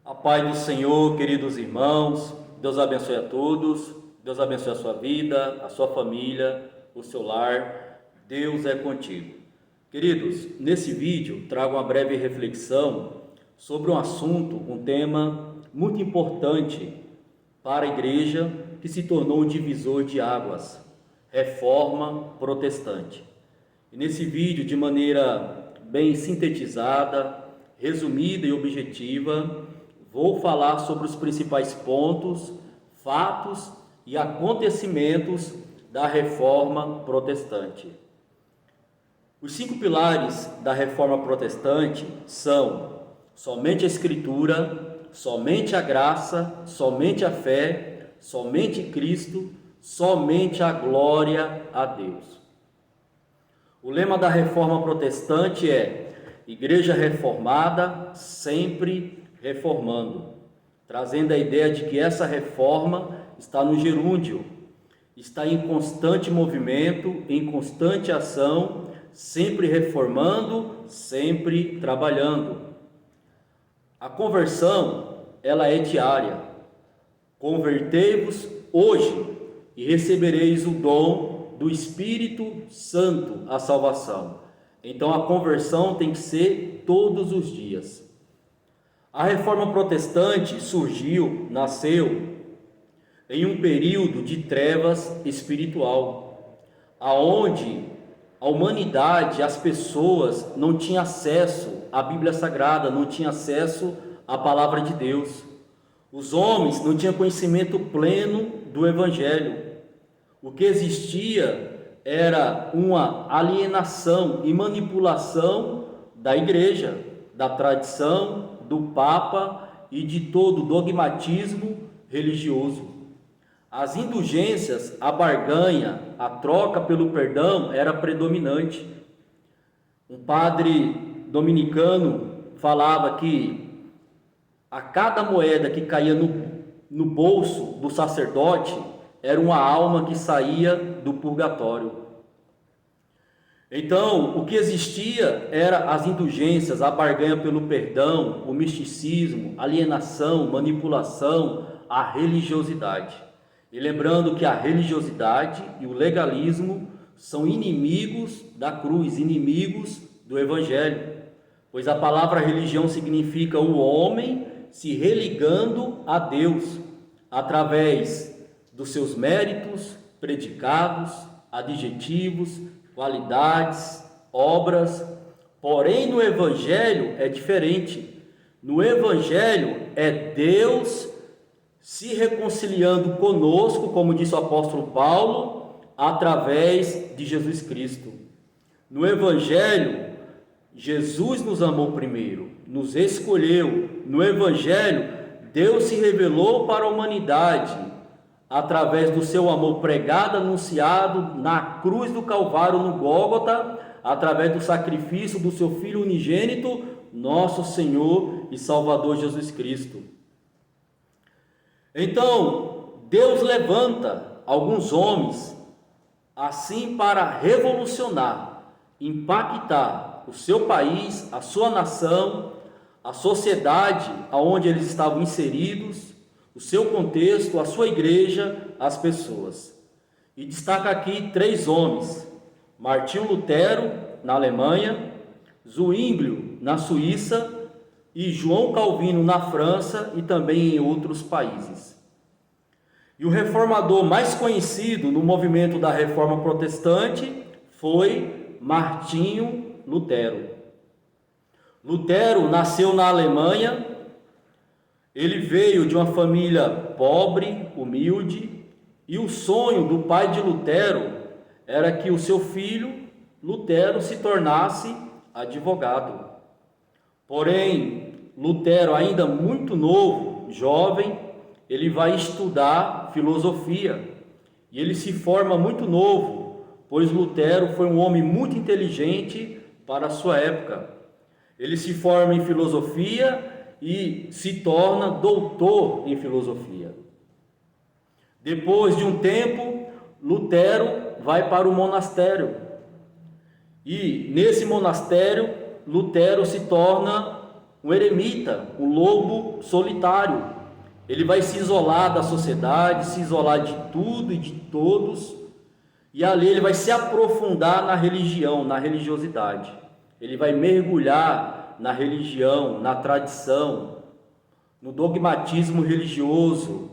A paz do Senhor, queridos irmãos, Deus abençoe a todos, Deus abençoe a sua vida, a sua família, o seu lar, Deus é contigo. Queridos, nesse vídeo trago uma breve reflexão sobre um assunto, um tema muito importante para a igreja que se tornou um divisor de águas, reforma protestante. E nesse vídeo, de maneira bem sintetizada, resumida e objetiva, vou falar sobre os principais pontos, fatos e acontecimentos da reforma protestante. Os 5 pilares da reforma protestante são somente a Escritura, somente a graça, somente a fé, somente Cristo, somente a glória a Deus. O lema da reforma protestante é: Igreja reformada, sempre reformando, trazendo a ideia de que essa reforma está no gerúndio, está em constante movimento, em constante ação, sempre reformando, sempre trabalhando. A conversão, ela é diária. Convertei-vos hoje e recebereis o dom do Espírito Santo, a salvação. Então a conversão tem que ser todos os dias. A reforma protestante nasceu em um período de trevas espiritual, aonde a humanidade, as pessoas não tinham acesso à Bíblia Sagrada, não tinham acesso à palavra de Deus. Os homens não tinham conhecimento pleno do Evangelho. O que existia era uma alienação e manipulação da igreja, da tradição, do Papa e de todo o dogmatismo religioso. As indulgências, a barganha, a troca pelo perdão era predominante. Um padre dominicano falava que a cada moeda que caía no bolso do sacerdote era uma alma que saía do purgatório. Então, o que existia era as indulgências, a barganha pelo perdão, o misticismo, alienação, manipulação, a religiosidade. E lembrando que a religiosidade e o legalismo são inimigos da cruz, inimigos do Evangelho, pois a palavra religião significa o homem se religando a Deus através dos seus méritos, predicados, adjetivos, qualidades, obras. Porém, no Evangelho é diferente. No Evangelho é Deus se reconciliando conosco, como disse o apóstolo Paulo, através de Jesus Cristo. No Evangelho, Jesus nos amou primeiro, nos escolheu. No Evangelho, Deus se revelou para a humanidade através do seu amor pregado, anunciado na cruz do Calvário, no Gólgota, através do sacrifício do seu Filho unigênito, nosso Senhor e Salvador Jesus Cristo. Então, Deus levanta alguns homens assim para revolucionar, impactar o seu país, a sua nação, a sociedade aonde eles estavam inseridos, o seu contexto, a sua igreja, as pessoas. E destaca aqui 3 homens: Martinho Lutero, na Alemanha, Zwinglio, na Suíça, e João Calvino, na França e também em outros países. E o reformador mais conhecido no movimento da reforma protestante foi Martinho Lutero. Lutero nasceu na Alemanha. Ele veio de uma família pobre, humilde, e o sonho do pai de Lutero era que o seu filho, Lutero, se tornasse advogado. Porém, Lutero, ainda muito novo, jovem, ele vai estudar filosofia, e ele se forma muito novo, pois Lutero foi um homem muito inteligente para a sua época. Ele se forma em filosofia e se torna doutor em filosofia. Depois de um tempo, Lutero vai para o monastério. E nesse monastério, Lutero se torna um eremita, um lobo solitário. Ele vai se isolar da sociedade, se isolar de tudo e de todos, e ali ele vai se aprofundar na religião, na religiosidade. Ele vai mergulhar na religião, na tradição, no dogmatismo religioso.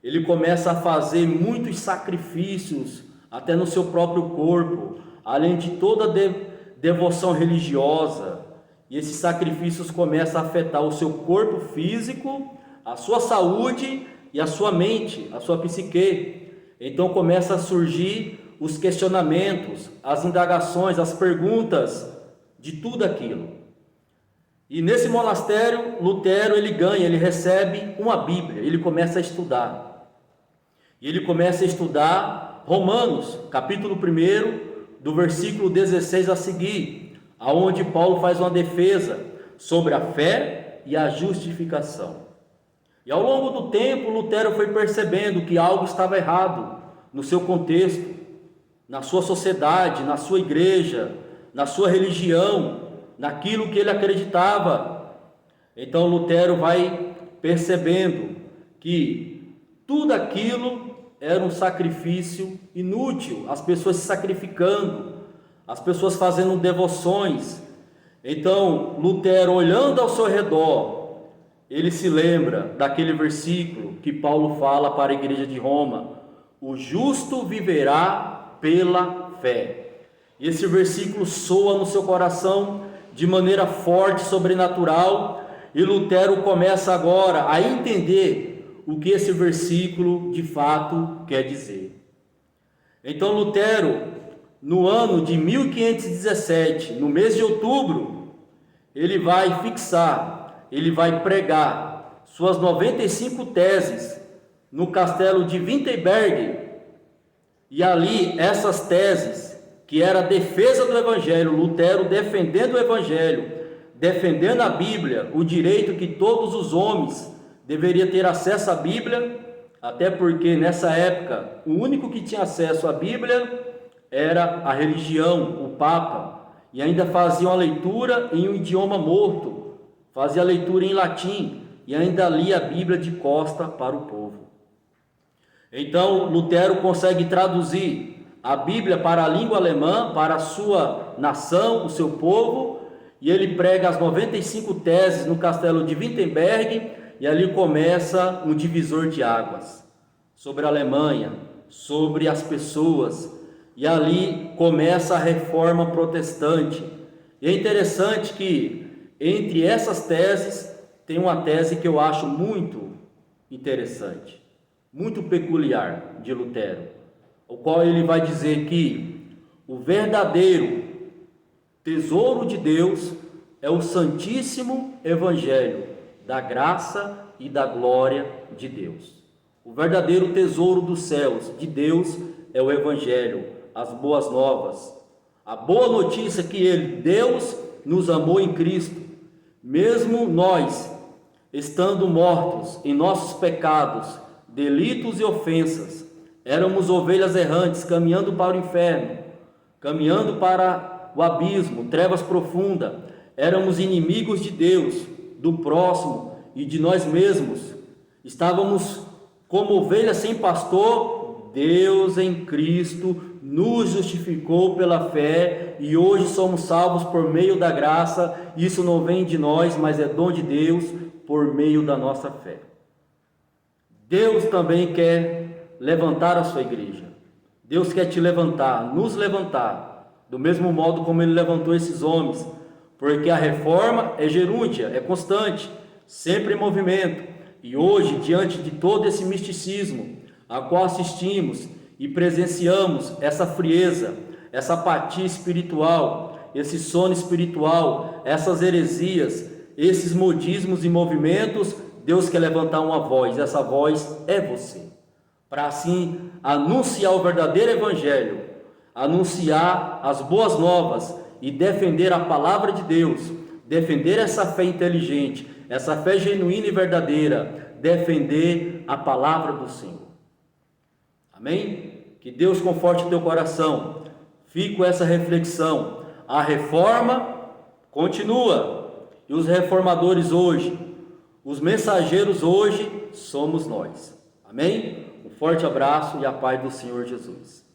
Ele começa a fazer muitos sacrifícios, até no seu próprio corpo, além de toda devoção religiosa. E esses sacrifícios começam a afetar o seu corpo físico, a sua saúde e a sua mente, a sua psique. Então começa a surgir os questionamentos, as indagações, as perguntas de tudo aquilo. E nesse monastério, Lutero ele recebe uma Bíblia, ele começa a estudar. E ele começa a estudar Romanos, capítulo 1, do versículo 16 a seguir, aonde Paulo faz uma defesa sobre a fé e a justificação. E ao longo do tempo, Lutero foi percebendo que algo estava errado no seu contexto, na sua sociedade, na sua igreja, na sua religião, naquilo que ele acreditava. Então Lutero vai percebendo que tudo aquilo era um sacrifício inútil, as pessoas se sacrificando, as pessoas fazendo devoções. Então Lutero, olhando ao seu redor, ele se lembra daquele versículo que Paulo fala para a igreja de Roma: o justo viverá pela fé. E esse versículo soa no seu coração de maneira forte, sobrenatural, e Lutero começa agora a entender o que esse versículo de fato quer dizer. Então Lutero, no ano de 1517, no mês de outubro, ele vai pregar suas 95 teses no castelo de Wittenberg. E ali, essas teses, que era a defesa do Evangelho, Lutero defendendo o Evangelho, defendendo a Bíblia, o direito que todos os homens deveriam ter acesso à Bíblia, até porque nessa época o único que tinha acesso à Bíblia era a religião, o Papa, e ainda fazia uma leitura em um idioma morto, fazia a leitura em latim e ainda lia a Bíblia de costa para o povo. Então Lutero consegue traduzir a Bíblia para a língua alemã, para a sua nação, o seu povo, e ele prega as 95 teses no castelo de Wittenberg, e ali começa um divisor de águas sobre a Alemanha, sobre as pessoas, e ali começa a reforma protestante. E é interessante que entre essas teses tem uma tese que eu acho muito interessante, muito peculiar de Lutero, o qual ele vai dizer que o verdadeiro tesouro de Deus é o Santíssimo Evangelho da graça e da glória de Deus. O verdadeiro tesouro dos céus de Deus é o Evangelho, as boas novas, a boa notícia que Deus nos amou em Cristo, mesmo nós, estando mortos em nossos pecados, delitos e ofensas, éramos ovelhas errantes, caminhando para o inferno, caminhando para o abismo, trevas profundas. Éramos inimigos de Deus, do próximo e de nós mesmos. Estávamos como ovelhas sem pastor. Deus em Cristo nos justificou pela fé e hoje somos salvos por meio da graça. Isso não vem de nós, mas é dom de Deus por meio da nossa fé. Deus também quer levantar a sua igreja. Deus quer te levantar, nos levantar, do mesmo modo como Ele levantou esses homens, porque a reforma é gerúndia, é constante, sempre em movimento. E hoje, diante de todo esse misticismo a qual assistimos e presenciamos, essa frieza, essa apatia espiritual, esse sono espiritual, essas heresias, esses modismos e movimentos, Deus quer levantar uma voz, essa voz é você, para assim anunciar o verdadeiro Evangelho, anunciar as boas novas e defender a palavra de Deus, defender essa fé inteligente, essa fé genuína e verdadeira, defender a palavra do Senhor. Amém? Que Deus conforte o teu coração. Fique com essa reflexão. A reforma continua e os reformadores hoje, os mensageiros hoje, somos nós. Amém? Um forte abraço e a paz do Senhor Jesus.